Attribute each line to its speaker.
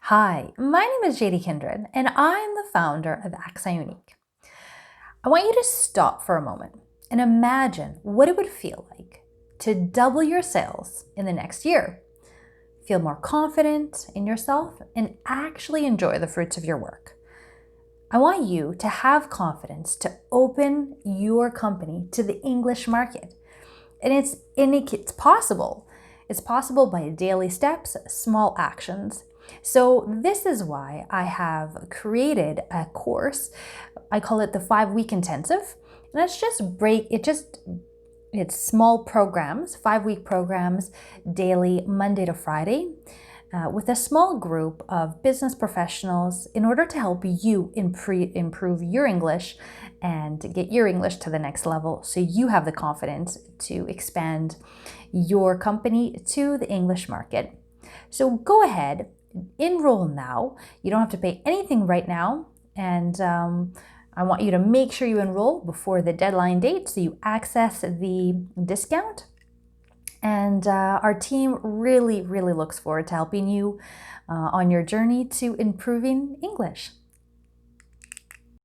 Speaker 1: Hi, my name is JD Kindred, and I'm the founder of Accent Unique. I want you to stop for a moment and imagine what it would feel like to double your sales in the next year. Feel more confident in yourself and actually enjoy the fruits of your work. I want you to have confidence to open your company to the English market. And it's possible. It's possible by daily steps, small actions. So this is why I have created a course. I call it the 5-week intensive. And it's small programs, 5-week programs, daily, Monday to Friday, with a small group of business professionals in order to help you improve your English and get your English to the next level so you have the confidence to expand your company to the English market. So go ahead, enroll now. You don't have to pay anything right now, and I want you to make sure you enroll before the deadline date so you access the discount. And our team really looks forward to helping you on your journey to improving English.